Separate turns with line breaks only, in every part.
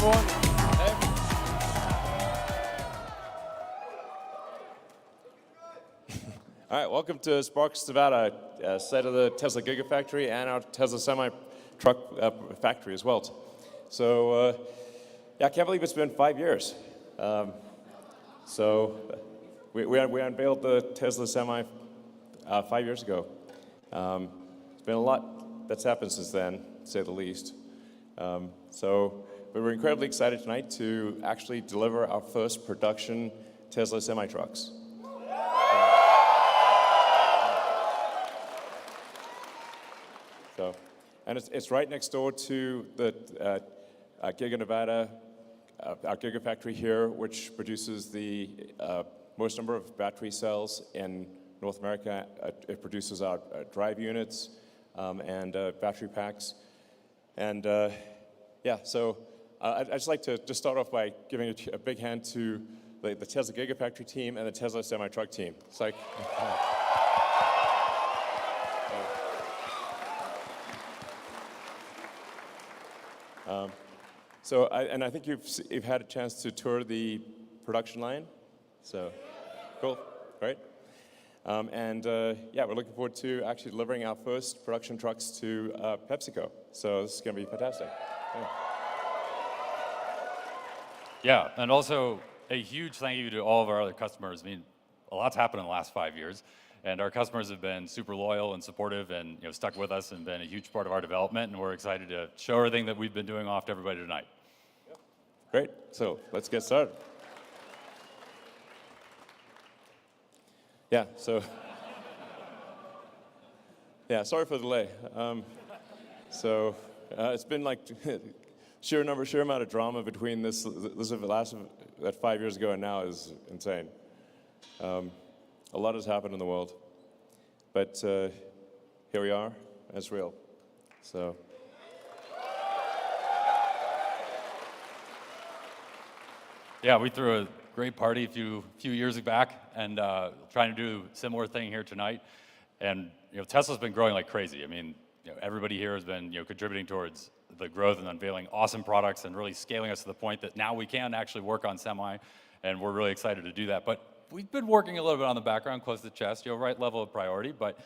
everyone. Hey. All right, welcome to Sparks, Nevada, site of the Tesla Gigafactory and our Tesla SemiTruck factory as well. So, yeah, I can't believe it's been 5 years. We unveiled the Tesla Semi 5 years ago. It's been a lot that's happened since then, to say the least. But we're incredibly excited tonight to actually deliver our first production Tesla semi-trucks. And it's right next door to the Giga Nevada, our Gigafactory here, which produces the most number of battery cells in North America. It produces our drive units and battery packs. And yeah, so I'd just like to just start off by giving a big hand to the Tesla Gigafactory team and the Tesla SemiTruck team. It's like, and I think you've had a chance to tour the production line. So, cool, right? Yeah, we're looking forward to actually delivering our first production trucks to PepsiCo. So this is going to be fantastic.
Yeah, and also a huge thank you to all of our other customers. I mean, a lot's happened in the last 5 years, and our customers have been super loyal and supportive and stuck with us and been a huge part of our development, and we're excited to show everything that we've been doing off to everybody tonight.
Yep. Great, so let's get started. Yeah, so, yeah, sorry for the delay. It's been like sheer amount of drama between this last 5 years ago and now is insane. A lot has happened in the world, but here we are, and it's real. So.
Yeah, we threw a great party a few years back, and trying to do a similar thing here tonight. And Tesla's been growing like crazy. I mean, everybody here has been contributing towards the growth and unveiling awesome products and really scaling us to the point that now we can actually work on semi, and we're really excited to do that. But we've been working a little bit on the background, close to the chest, right level of priority, but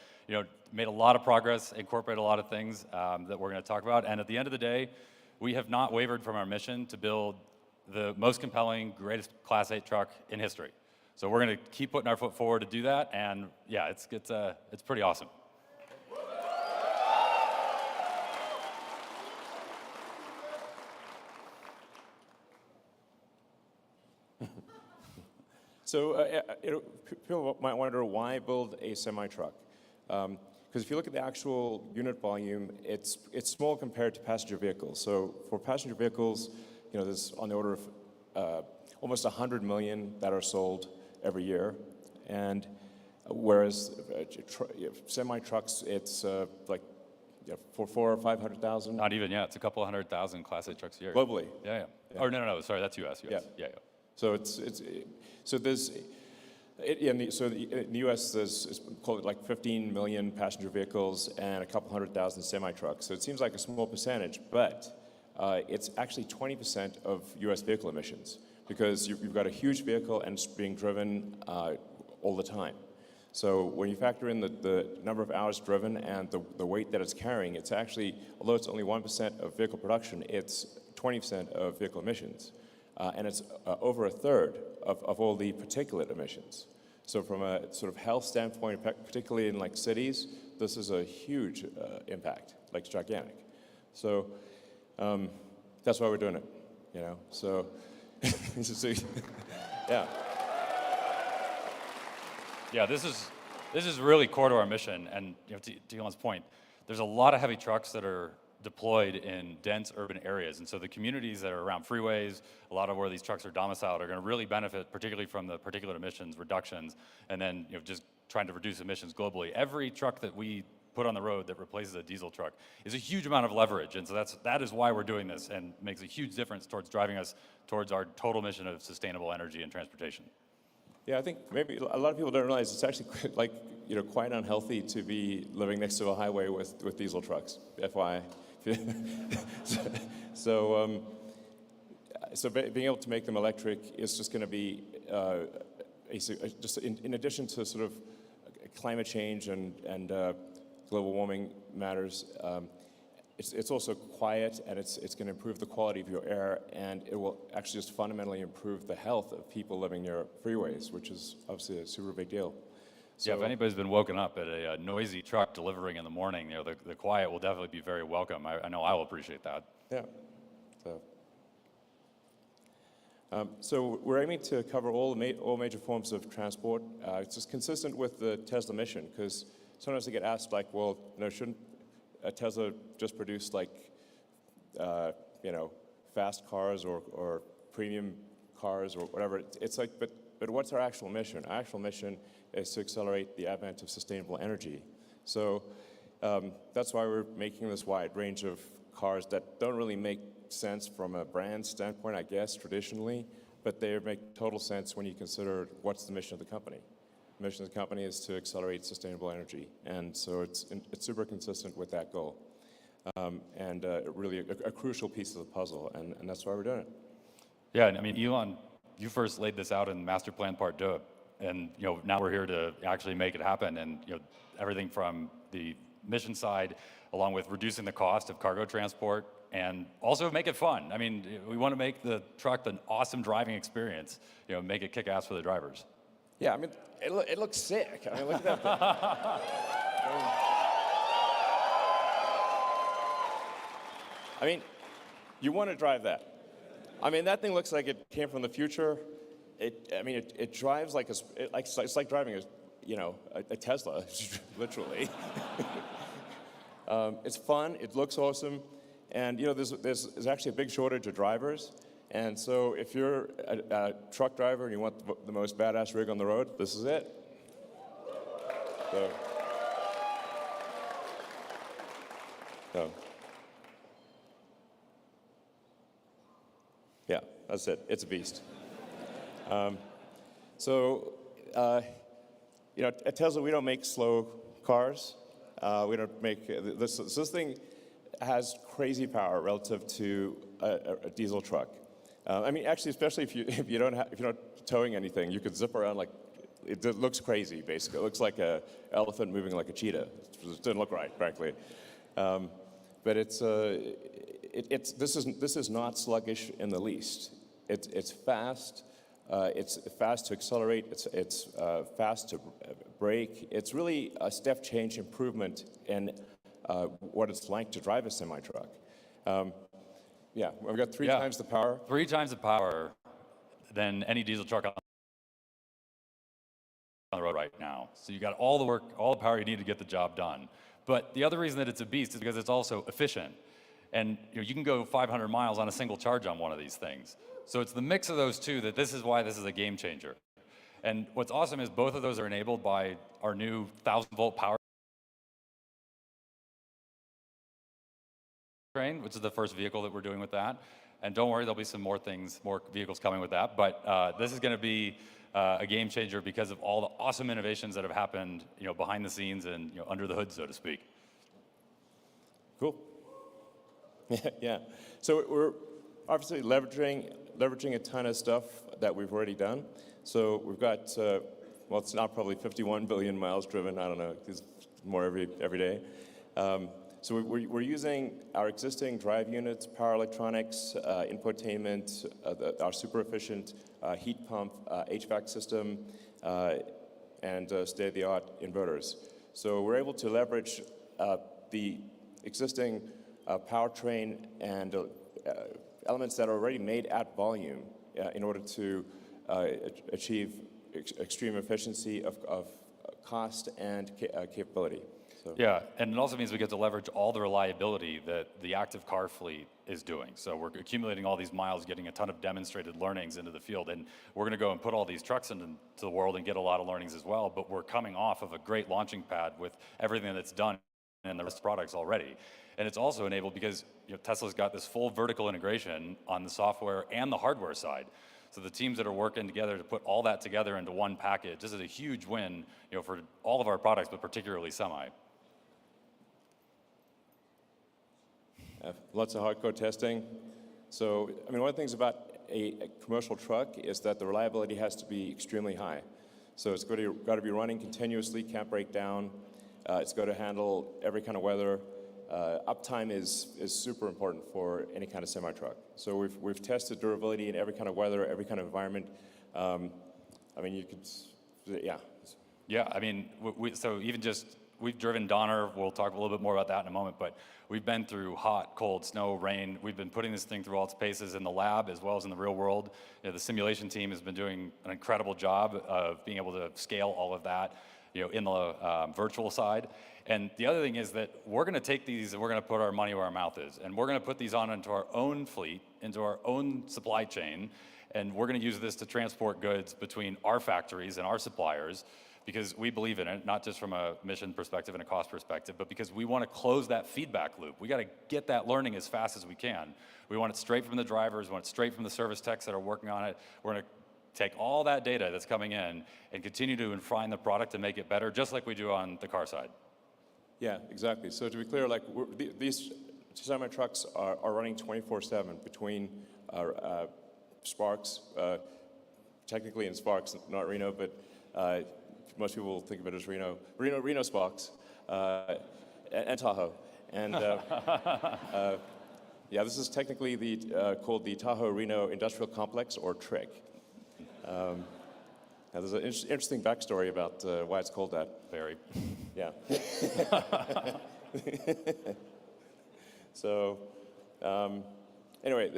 made a lot of progress, incorporated a lot of things that we're going to talk about. And at the end of the day, we have not wavered from our mission to build the most compelling, greatest Class 8 truck in history. So we're going to keep putting our foot forward to do that, and yeah, it's pretty awesome.
So people might wonder why build a semi-truck? Because if you look at the actual unit volume, it's small compared to passenger vehicles. So for passenger vehicles, there's on the order of almost 100 million that are sold every year, and whereas semi-trucks, it's like for 400,000 or 500,000.
Not even, yeah, it's a couple 100,000 Class 8 trucks a year.
Globally.
Yeah. Or no, sorry, that's US.
Yeah. So in the U.S. there's call it like 15 million passenger vehicles and a couple 100,000 semi-trucks. So it seems like a small percentage, but it's actually 20% of U.S. vehicle emissions because you've got a huge vehicle and it's being driven all the time. So when you factor in the number of hours driven and the weight that it's carrying, it's actually, although it's only 1% of vehicle production, it's 20% of vehicle emissions. And it's over a third of all the particulate emissions. So from a sort of health standpoint, particularly in like cities, this is a huge impact, like it's gigantic. So that's why we're doing it, So, yeah.
Yeah, this is really core to our mission, and to Elon's point, there's a lot of heavy trucks that are deployed in dense urban areas, and so the communities that are around freeways, a lot of where these trucks are domiciled, are going to really benefit, particularly from the particulate emissions reductions, and then just trying to reduce emissions globally. Every truck that we put on the road that replaces a diesel truck is a huge amount of leverage, and so that is why we're doing this, and makes a huge difference towards driving us towards our total mission of sustainable energy and transportation.
Yeah, I think maybe a lot of people don't realize it's actually quite unhealthy to be living next to a highway with diesel trucks, FYI. So being able to make them electric is just going to be just in addition to sort of climate change and global warming matters. It's also quiet, and it's going to improve the quality of your air, and it will actually just fundamentally improve the health of people living near freeways, which is obviously a super big deal. So,
yeah, if anybody's been woken up at a noisy truck delivering in the morning, the quiet will definitely be very welcome. I know I will appreciate that.
Yeah. So we're aiming to cover all major forms of transport. It's just consistent with the Tesla mission, because sometimes I get asked, like, well, shouldn't Tesla just produce fast cars or premium cars or whatever? It's like, but what's our actual mission? Our actual mission is to accelerate the advent of sustainable energy. So that's why we're making this wide range of cars that don't really make sense from a brand standpoint, I guess, traditionally, but they make total sense when you consider what's the mission of the company. The mission of the company is to accelerate sustainable energy, and so it's super consistent with that goal, and really a crucial piece of the puzzle, and that's why we're doing it.
Yeah, and I mean, Elon, you first laid this out in Master Plan Part 2, and now we're here to actually make it happen, and everything from the mission side, along with reducing the cost of cargo transport, and also make it fun. I mean, we want to make the truck an awesome driving experience, make it kick ass for the drivers.
Yeah, I mean, it looks sick. I mean, look at that thing. I mean, you want to drive that. I mean, that thing looks like it came from the future. It drives like it's like driving a Tesla, literally. It's fun. It looks awesome. And there's actually a big shortage of drivers, and so if you're a truck driver and you want the most badass rig on the road, this is it. Yeah, that's it. It's a beast. At Tesla we don't make slow cars. We don't make this. This thing has crazy power relative to a diesel truck. I mean, actually, especially if you're not towing anything, you could zip around like it looks crazy. Basically, it looks like an elephant moving like a cheetah. It doesn't look right, frankly. But this is not sluggish in the least. It's fast. It's fast to accelerate. It's fast to brake. It's really a step change improvement in what it's like to drive a semi-truck. Yeah, we've got three times the power.
3 times the power than any diesel truck on the road right now. So you got all the work, all the power you need to get the job done. But the other reason that it's a beast is because it's also efficient. And you can go 500 miles on a single charge on one of these things. So it's the mix of those two that this is why this is a game changer. And what's awesome is both of those are enabled by our new 1,000-volt power train, which is the first vehicle that we're doing with that. And don't worry, there'll be some more vehicles coming with that. But this is going to be a game changer because of all the awesome innovations that have happened, behind the scenes and under the hood, so to speak.
Cool. Yeah. So we're obviously leveraging a ton of stuff that we've already done. So we've got well, it's now probably 51 billion miles driven. I don't know, there's more every day. So we're using our existing drive units, power electronics, infotainment, our super efficient heat pump, HVAC system, and state-of-the-art inverters. So we're able to leverage the existing powertrain and elements that are already made at volume in order to achieve extreme efficiency of cost and capability. So.
Yeah, and it also means we get to leverage all the reliability that the active car fleet is doing. So we're accumulating all these miles, getting a ton of demonstrated learnings into the field, and we're going to go and put all these trucks into the world and get a lot of learnings as well, but we're coming off of a great launching pad with everything that's done in the rest of the products already. And it's also enabled because Tesla's got this full vertical integration on the software and the hardware side. So the teams that are working together to put all that together into one package, this is a huge win, for all of our products, but particularly Semi.
Lots of hardcore testing. So, I mean, one of the things about a commercial truck is that the reliability has to be extremely high. So it's got to be running continuously, can't break down. It's got to handle every kind of weather. Uptime is super important for any kind of semi-truck. So we've tested durability in every kind of weather, every kind of environment. I mean, you could, yeah.
Yeah, I mean, so even just, we've driven Donner, we'll talk a little bit more about that in a moment, but we've been through hot, cold, snow, rain. We've been putting this thing through all its paces in the lab as well as in the real world. You know, the simulation team has been doing an incredible job of being able to scale all of that, you know, in the virtual side. And the other thing is that we're gonna take these and we're gonna put our money where our mouth is. And we're gonna put these on into our own fleet, into our own supply chain, and we're gonna use this to transport goods between our factories and our suppliers, because we believe in it, not just from a mission perspective and a cost perspective, but because we want to close that feedback loop. We got to get that learning as fast as we can. We want it straight from the drivers, we want it straight from the service techs that are working on it. We're going to take all that data that's coming in and continue to refine the product and make it better, just like we do on the car side.
Yeah, exactly. So to be clear, like these semi-trucks are running 24/7 between Sparks, technically in Sparks, not Reno, but most people think of it as Reno Sparks, and Tahoe. And yeah, this is technically called the Tahoe Reno Industrial Complex, or TRIC. Now there's an interesting backstory about why it's called that.
Very.
Yeah. So, anyway,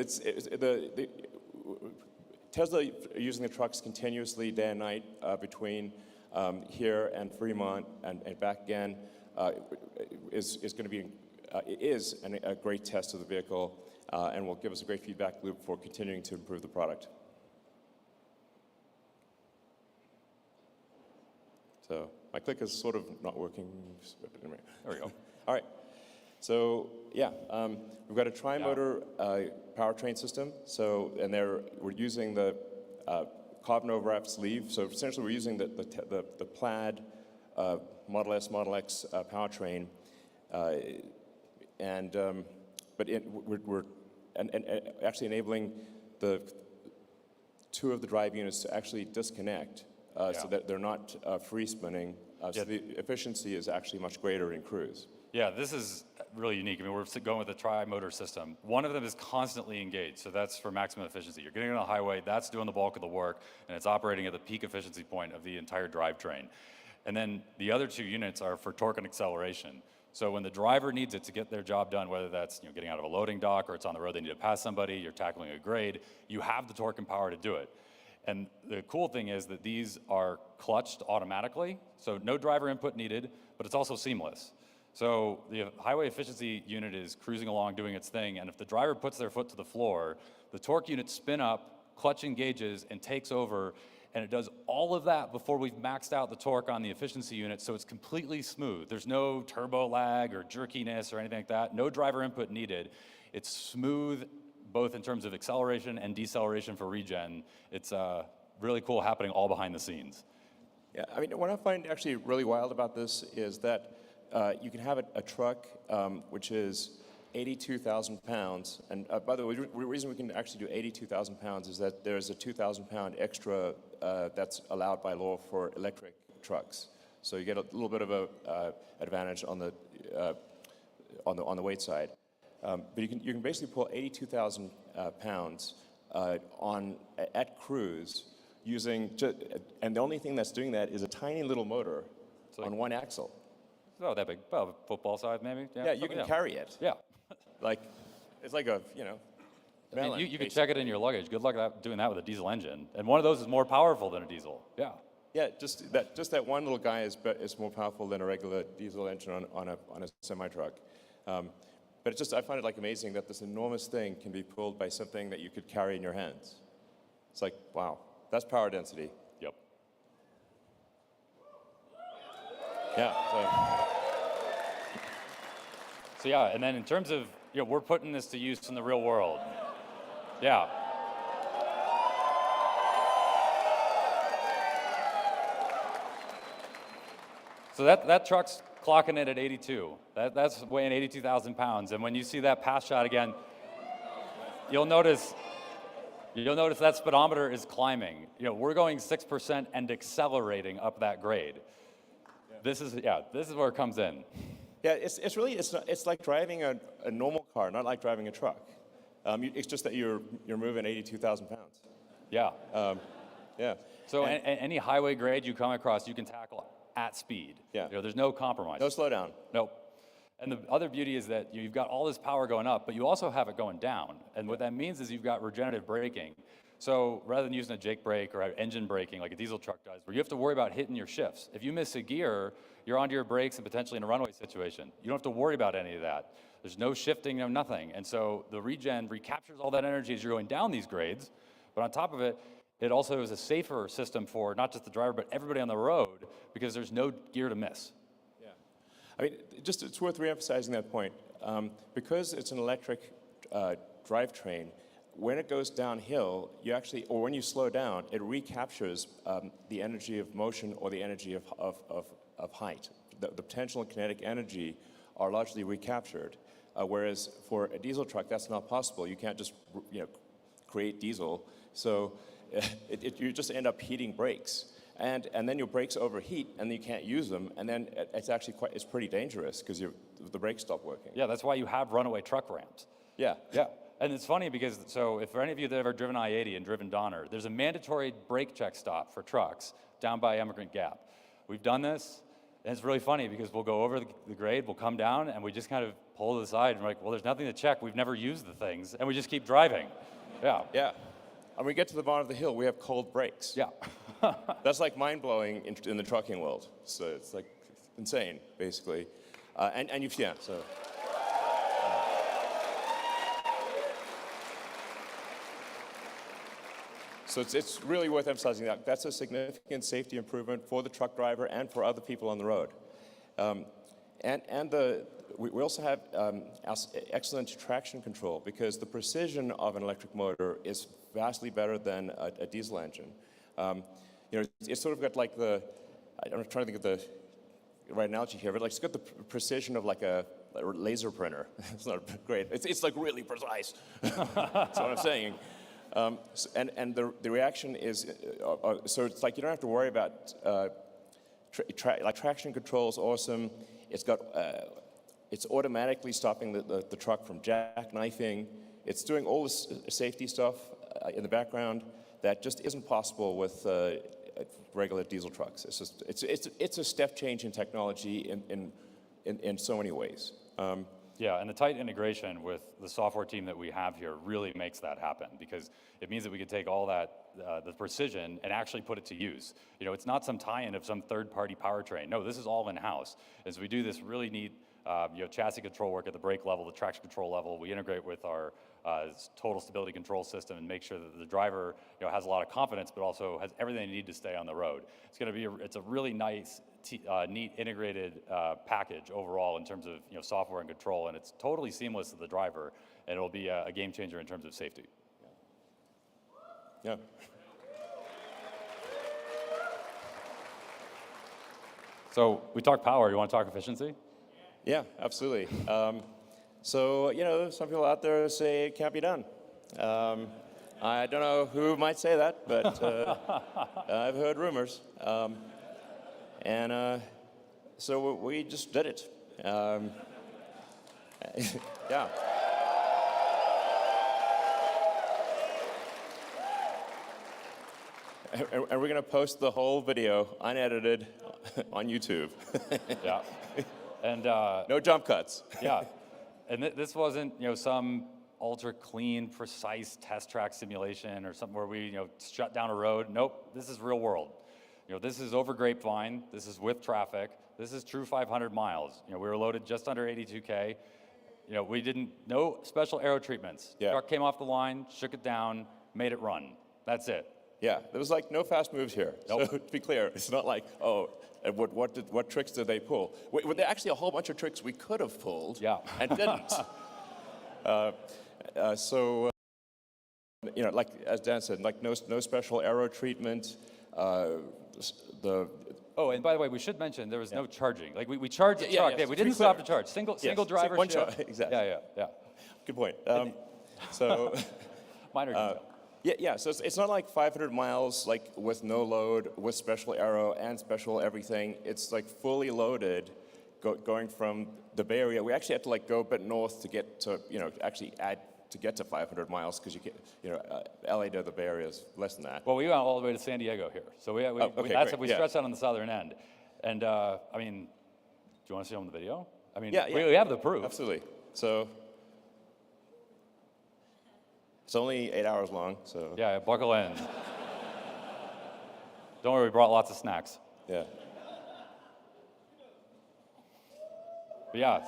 Tesla are using the trucks continuously, day and night, between here and Fremont and back again. Is going to be a great test of the vehicle, and will give us a great feedback loop for continuing to improve the product. So my click is sort of not working. Anyway, there we go. All right. So yeah, we've got a tri-motor powertrain system. So we're using the carbon overwrap sleeve. So essentially, we're using the plaid Model S, Model X powertrain, we're actually enabling the two of the drive units to actually disconnect, so that they're not free spinning. So the efficiency is actually much greater in cruise. Yeah,
this is really unique. I mean, we're going with a tri-motor system. One of them is constantly engaged, so that's for maximum efficiency. You're getting on the highway, that's doing the bulk of the work, and it's operating at the peak efficiency point of the entire drivetrain. And then the other two units are for torque and acceleration. So when the driver needs it to get their job done, whether that's getting out of a loading dock or it's on the road, they need to pass somebody, you're tackling a grade, you have the torque and power to do it. And the cool thing is that these are clutched automatically, so no driver input needed, but it's also seamless. So the highway efficiency unit is cruising along doing its thing, and if the driver puts their foot to the floor, the torque unit spin up, clutch engages, and takes over, and it does all of that before we've maxed out the torque on the efficiency unit, so it's completely smooth. There's no turbo lag or jerkiness or anything like that. No driver input needed. It's smooth, both in terms of acceleration and deceleration for regen. It's really cool happening all behind the scenes.
Yeah, I mean, what I find actually really wild about this is that you can have a truck which is 82,000 pounds, and by the way, the reason we can actually do 82,000 pounds is that there's a 2,000 pound extra that's allowed by law for electric trucks. So you get a little bit of a advantage on the weight side. But you can basically pull 82,000 pounds at cruise using, and the only thing that's doing that is a tiny little motor on one axle.
Oh, that big, about football size maybe?
Yeah, you can carry it.
Yeah.
Like, it's like a, melon,
you can check it in your luggage. Good luck doing that with a diesel engine. And one of those is more powerful than a diesel. Yeah.
Yeah, just that one little guy is more powerful than a regular diesel engine on a semi-truck. But I find it like amazing that this enormous thing can be pulled by something that you could carry in your hands. It's like, wow, that's power density.
Yep.
Yeah.
So yeah, and then in terms of, we're putting this to use in the real world. Yeah. So that truck's clocking it at 82. That's weighing 82,000 pounds. And when you see that pass shot again, you'll notice You'll notice that speedometer is climbing. We're going 6% and accelerating up that grade. Yeah. This is where it comes in.
Yeah, it's like driving a normal car, not like driving a truck. It's just that you're moving 82,000 pounds.
Yeah.
Yeah.
So any highway grade you come across, you can tackle at speed.
Yeah.
There's no compromise.
No slowdown.
Nope. And the other beauty is that you've got all this power going up, but you also have it going down. And what that means is you've got regenerative braking. So rather than using a Jake brake or engine braking like a diesel truck does, where you have to worry about hitting your shifts. If you miss a gear, you're onto your brakes and potentially in a runaway situation. You don't have to worry about any of that. There's no shifting, no nothing. And so the regen recaptures all that energy as you're going down these grades. But on top of it, it also is a safer system for not just the driver, but everybody on the road, because there's no gear to miss.
Yeah. I mean, it's worth reemphasizing that point. Because it's an electric drivetrain, when it goes downhill, or when you slow down, it recaptures the energy of motion or the energy of height. The potential and kinetic energy are largely recaptured, whereas for a diesel truck, that's not possible. You can't just create diesel, so you just end up heating brakes, and then your brakes overheat, and you can't use them, and then it's pretty dangerous because the brakes stop working.
Yeah, that's why you have runaway truck ramps.
Yeah.
Yeah. And it's funny because, if for any of you that have ever driven I-80 and driven Donner, there's a mandatory brake check stop for trucks down by Emigrant Gap. We've done this, and it's really funny because we'll go over the grade, we'll come down, and we just kind of pull to the side, and we're like, well, there's nothing to check. We've never used the things, and we just keep driving. Yeah.
Yeah. And we get to the bottom of the hill, we have cold brakes.
Yeah.
That's like mind-blowing in the trucking world. So it's like insane, basically. So it's really worth emphasizing that. That's a significant safety improvement for the truck driver and for other people on the road. We also have excellent traction control because the precision of an electric motor is vastly better than a diesel engine. It's sort of got like I'm trying to think of the right analogy here, but it's got the precision of like a laser printer. It's not great. It's like really precise. That's what I'm saying. And the reaction is, so it's like you don't have to worry about, traction control is awesome. It's automatically stopping the truck from jackknifing. It's doing all this safety stuff in the background that just isn't possible with regular diesel trucks. It's a step change in technology in so many ways.
Yeah, and the tight integration with the software team that we have here really makes that happen because it means that we can take all that, the precision, and actually put it to use. It's not some tie-in of some third-party powertrain. No, this is all in-house. As we do this really neat chassis control work at the brake level, the traction control level, we integrate with our total stability control system and make sure that the driver has a lot of confidence, but also has everything they need to stay on the road. It's a really nice, neat integrated package overall in terms of software and control, and it's totally seamless to the driver, and it'll be a game changer in terms of safety.
Yeah.
So we talk power. You want to talk efficiency?
Yeah, absolutely. So some people out there say it can't be done. I don't know who might say that, but I've heard rumors. So we just did it. Yeah. And we're going to post the whole video, unedited, on YouTube.
Yeah. And
no jump cuts.
Yeah. And this wasn't, some ultra clean, precise test track simulation or something where we, shut down a road. Nope, this is real world. This is over Grapevine. This is with traffic. This is true 500 miles. We were loaded just under 82K. No special aero treatments.
Yeah.
Truck came off the line, shook it down, made it run. That's it.
Yeah, there was like no fast moves here.
Nope.
So to be clear, it's not like, what tricks did they pull? Were there actually a whole bunch of tricks we could have pulled and didn't? Like as Dan said, like no special aero treatment.
Oh, and by the way, we should mention there was no charging. Like we charged the truck.
Yeah,
we didn't stop to charge. Single driver.
One charge. Exactly.
Yeah.
Good point. So
minor detail.
Yeah. So it's not like 500 miles like with no load, with special aero and special everything. It's like fully loaded, going from the Bay Area. We actually had to like go a bit north to get to actually add to get to 500 miles because you can LA to the Bay Area is less than that.
Well, we went all the way to San Diego here, so we
great.
we stretched out on the southern end, and I mean, do you want to see them on the video? I mean,
Yeah.
we have the proof.
Absolutely. So it's only 8 hours long. So
Yeah, buckle in. Don't worry, we brought lots of snacks.
yeah.
But yeah,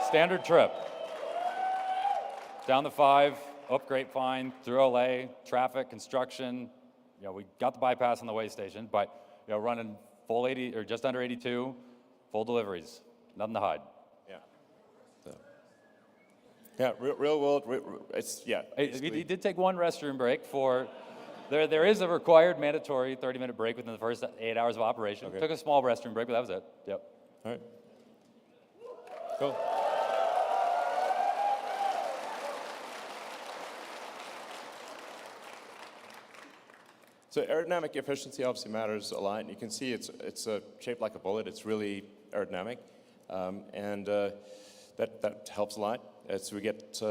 standard trip. Down the 5, up Grapevine, through LA, traffic, construction. We got the bypass on the way station, but running full 80 or just under 82, full deliveries, nothing to hide.
Yeah. So. Yeah. Real world. It's yeah.
He did take one restroom break for. There is a required mandatory 30-minute break within the first 8 hours of operation.
Okay.
Took a small restroom break, but that was it. Yep.
All right. Cool. So aerodynamic efficiency obviously matters a lot. You can see it's shaped like a bullet. It's really aerodynamic, and that helps a lot. As we get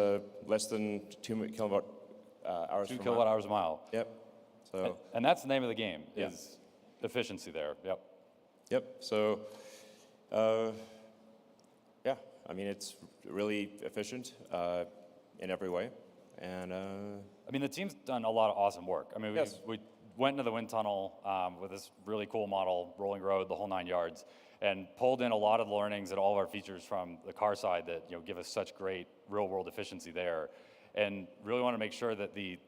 less than 2 kilowatt hours.
2
per
kilowatt
mile.
hours a mile.
Yep. So.
And that's the name of the game,
Yeah.
is efficiency there. Yep.
Yep. So. Yeah. I mean, it's really efficient in every way, and.
I mean, the team's done a lot of awesome work. I mean,
Yes.
we went into the wind tunnel with this really cool model, rolling road, the whole 9 yards, and pulled in a lot of the learnings and all of our features from the car side that give us such great real-world efficiency there, and really want to make sure that the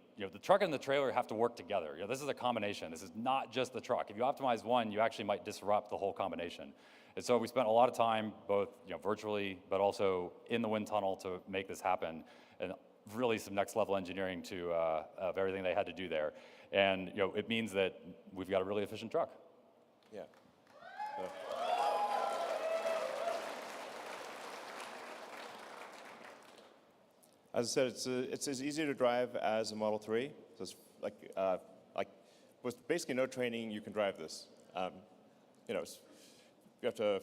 truck and the trailer have to work together. This is a combination. This is not just the truck. If you optimize one, you actually might disrupt the whole combination. And so we spent a lot of time, both virtually, but also in the wind tunnel to make this happen, and really some next level engineering of everything they had to do there. And it means that we've got a really efficient truck.
Yeah. So. As I said, it's as easy to drive as a Model 3. So it's like with basically no training, you can drive this. You have to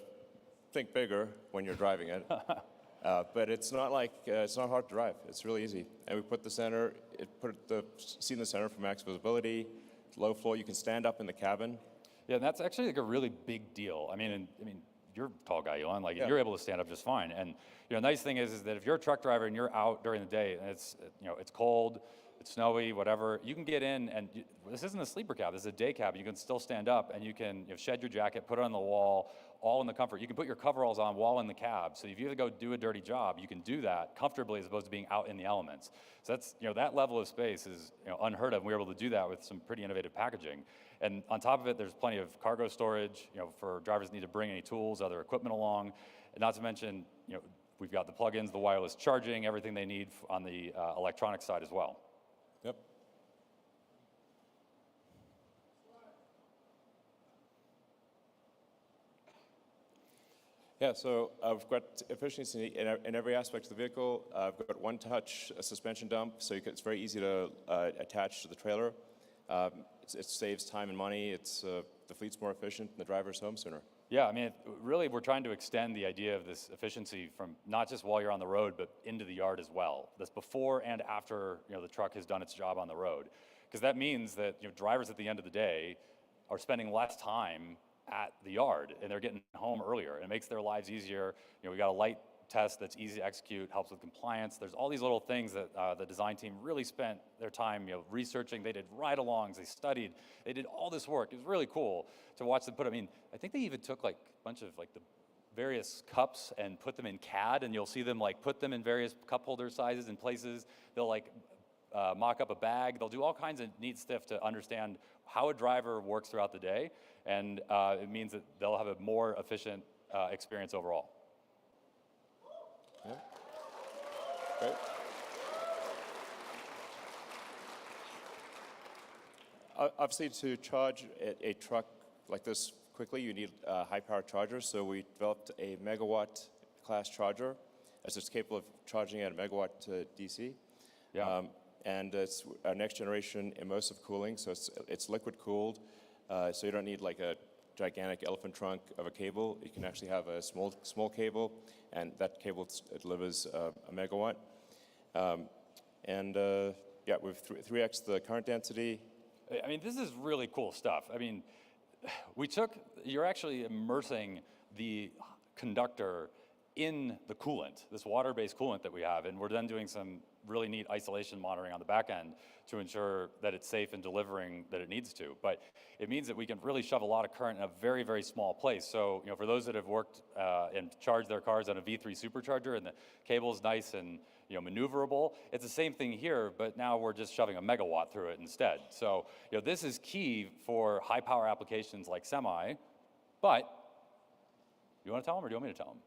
think bigger when you're driving it. But it's not it's not hard to drive. It's really easy. And we put the seat in the center for max visibility. Low floor. You can stand up in the cabin.
Yeah, and that's actually like a really big deal. I mean, you're a tall guy, Elon.
Yeah.
You're able to stand up just fine. And nice thing is that if you're a truck driver and you're out during the day and it's cold, it's snowy, whatever, you can get in and this isn't a sleeper cab. This is a day cab. You can still stand up and you can shed your jacket, put it on the wall, all in the comfort. You can put your coveralls on while in the cab. So if you have to go do a dirty job, you can do that comfortably as opposed to being out in the elements. So that's that level of space is unheard of. And we were able to do that with some pretty innovative packaging. And on top of it, there's plenty of cargo storage, for drivers that need to bring any tools, other equipment along. And not to mention, we've got the plugins, the wireless charging, everything they need on the electronic side as well.
Yep. Yeah, so we've got efficiency in every aspect of the vehicle. We've got one-touch suspension dump, so it's very easy to attach to the trailer. It saves time and money. The fleet's more efficient, and the driver's home sooner.
Yeah, I mean, really, we're trying to extend the idea of this efficiency from not just while you're on the road, but into the yard as well. That's before and after the truck has done its job on the road, because that means that drivers at the end of the day are spending less time at the yard and they're getting home earlier. And it makes their lives easier. We got a light test that's easy to execute, helps with compliance. There's all these little things that the design team really spent their time researching. They did ride-alongs, they studied, they did all this work. It was really cool to watch them put. I mean, I think they even took like a bunch of like the various cups and put them in CAD, and you'll see them like put them in various cup holder sizes and places. They'll like mock up a bag. They'll do all kinds of neat stuff to understand how a driver works throughout the day, and it means that they'll have a more efficient experience overall.
Yeah. Great. Obviously, to charge a truck like this quickly, you need high-power chargers. So we developed a megawatt class charger, as it's capable of charging at a megawatt to DC.
Yeah.
and it's our next generation immersive cooling, so it's liquid cooled, so you don't need like a gigantic elephant trunk of a cable. You can actually have a small cable, and that cable delivers a megawatt. Yeah, we've 3x the current density.
I mean, this is really cool stuff. I mean, you're actually immersing the conductor in the coolant, this water-based coolant that we have, and we're then doing some really neat isolation monitoring on the back end to ensure that it's safe in delivering that it needs to. But it means that we can really shove a lot of current in a very, very small place. So, for those that have worked and charged their cars on a V3 supercharger, and the cable is nice and maneuverable, it's the same thing here, but now we're just shoving a megawatt through it instead. So, this is key for high power applications like semi, but you want to tell them or do you want me to tell them?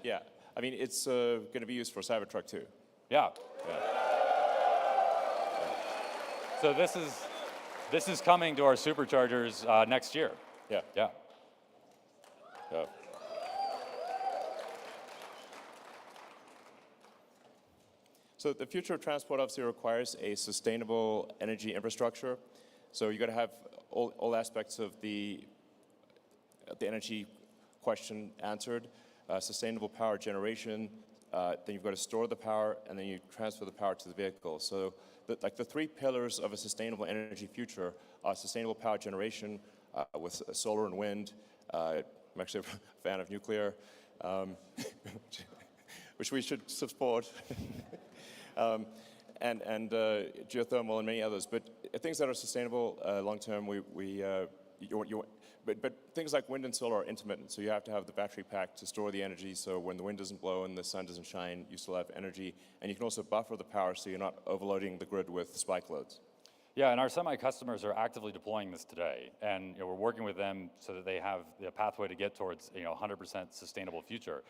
Yeah, I mean, it's going to be used for SemiTruck too.
Yeah. So this is coming to our superchargers next year.
Yeah.
Yeah.
So the future of transport obviously requires a sustainable energy infrastructure. So you got to have all aspects of the energy question answered. Sustainable power generation, then you've got to store the power, and then you transfer the power to the vehicle. So the three pillars of a sustainable energy future are sustainable power generation with solar and wind. I'm actually a fan of nuclear, which we should support, and geothermal and many others. But things that are sustainable long-term, But things like wind and solar are intermittent, so you have to have the battery pack to store the energy, so when the wind doesn't blow and the sun doesn't shine, you still have energy. And you can also buffer the power so you're not overloading the grid with spike loads.
Yeah, and our semi-customers are actively deploying this today, and we're working with them so that they have the pathway to get towards 100% sustainable future.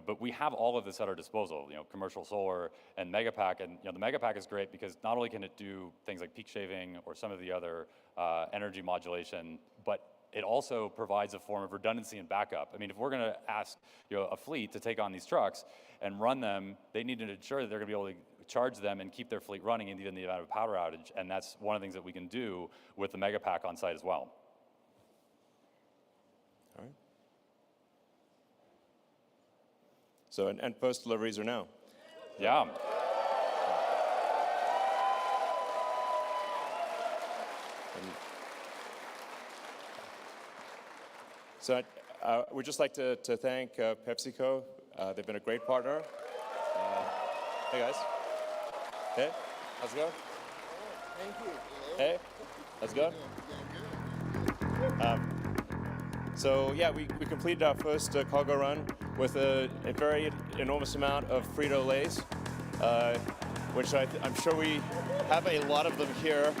But we have all of this at our disposal, commercial solar and Megapack, and the Megapack is great because not only can it do things like peak shaving or some of the other energy modulation, but it also provides a form of redundancy and backup. I mean, if we're going to ask a fleet to take on these trucks and run them, they need to ensure that they're going to be able to charge them and keep their fleet running in the event of a power outage, and that's one of the things that we can do with the Megapack on site as well.
All right. So, and post deliveries are now.
Yeah.
So we'd just like to thank PepsiCo. They've been a great partner. Hey, guys. Hey, how's it going?
Thank you.
Hey, how's it going? So yeah, we completed our first cargo run with a very enormous amount of Frito-Lays, which I'm sure we have a lot of them here.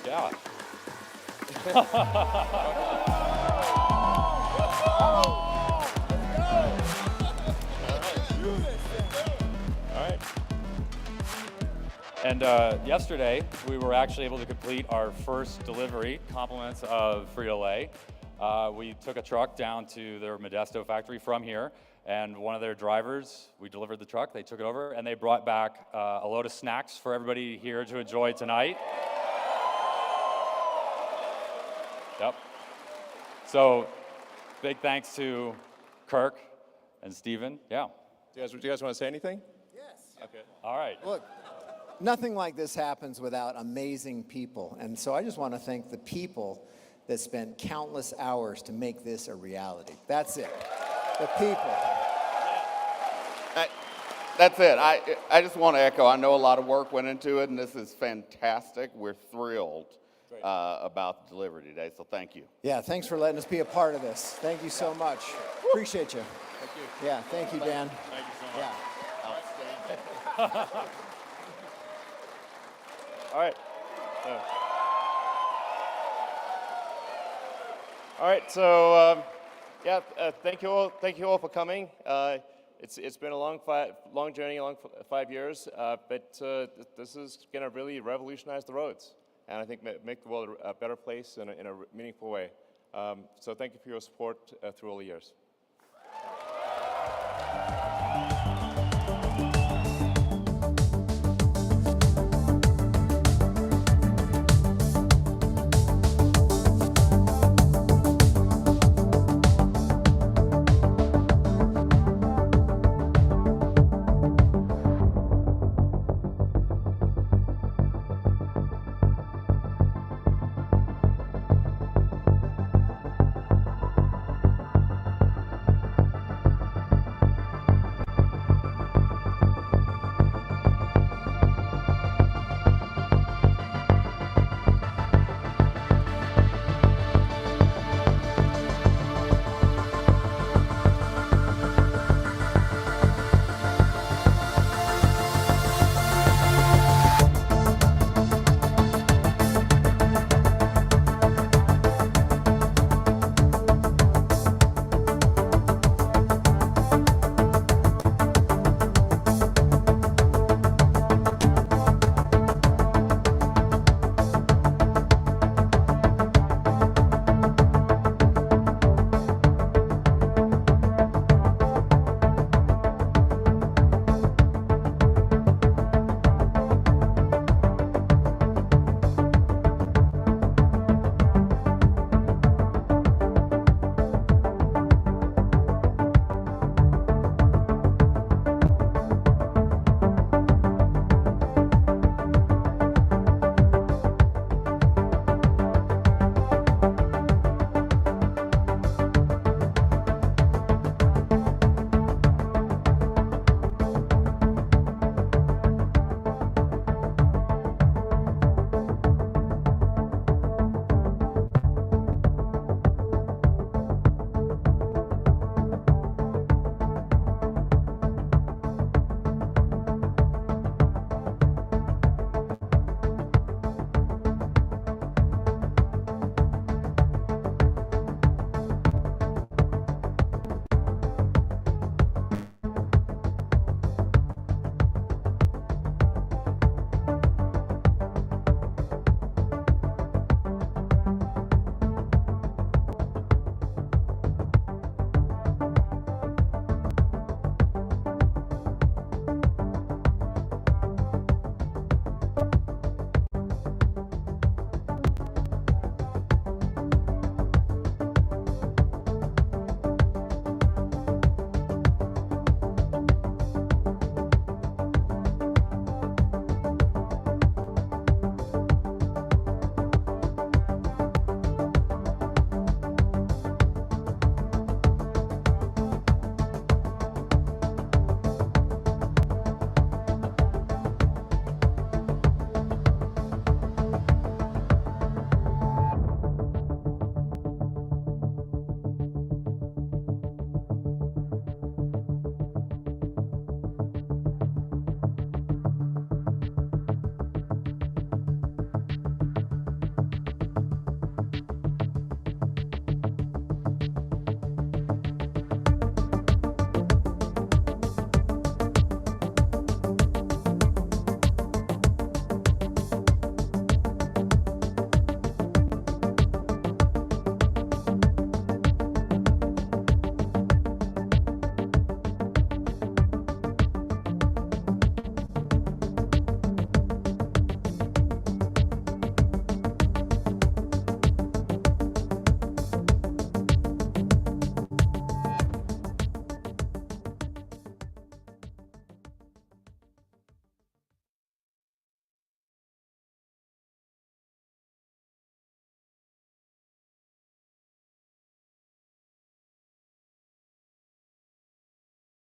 Yeah. And yesterday, we were actually able to complete our first delivery, compliments of Frito-Lay. We took a truck down to their Modesto factory from here, and one of their drivers, we delivered the truck, they took it over, and they brought back a load of snacks for everybody here to enjoy tonight. Yep. So, big thanks to Kirk and Steven. Yeah.
Do you guys want to say anything?
Yes.
Okay.
All right.
Look, nothing like this happens without amazing people. And so I just want to thank the people that spent countless hours to make this a reality. That's it. The people.
That's it. I just want to echo, I know a lot of work went into it, and this is fantastic. We're thrilled about the delivery today, so thank you.
Yeah, thanks for letting us be a part of this. Thank you so much. Appreciate you.
Thank you.
Yeah, thank you, Dan.
Thank you so much.
Yeah.
Outstanding.
All right. All right. So, yeah. Thank you all. Thank you all for coming. It's been a long journey, a long 5 years. But this is going to really revolutionize the roads, and I think make the world a better place in a meaningful way. So, thank you for your support through all the years.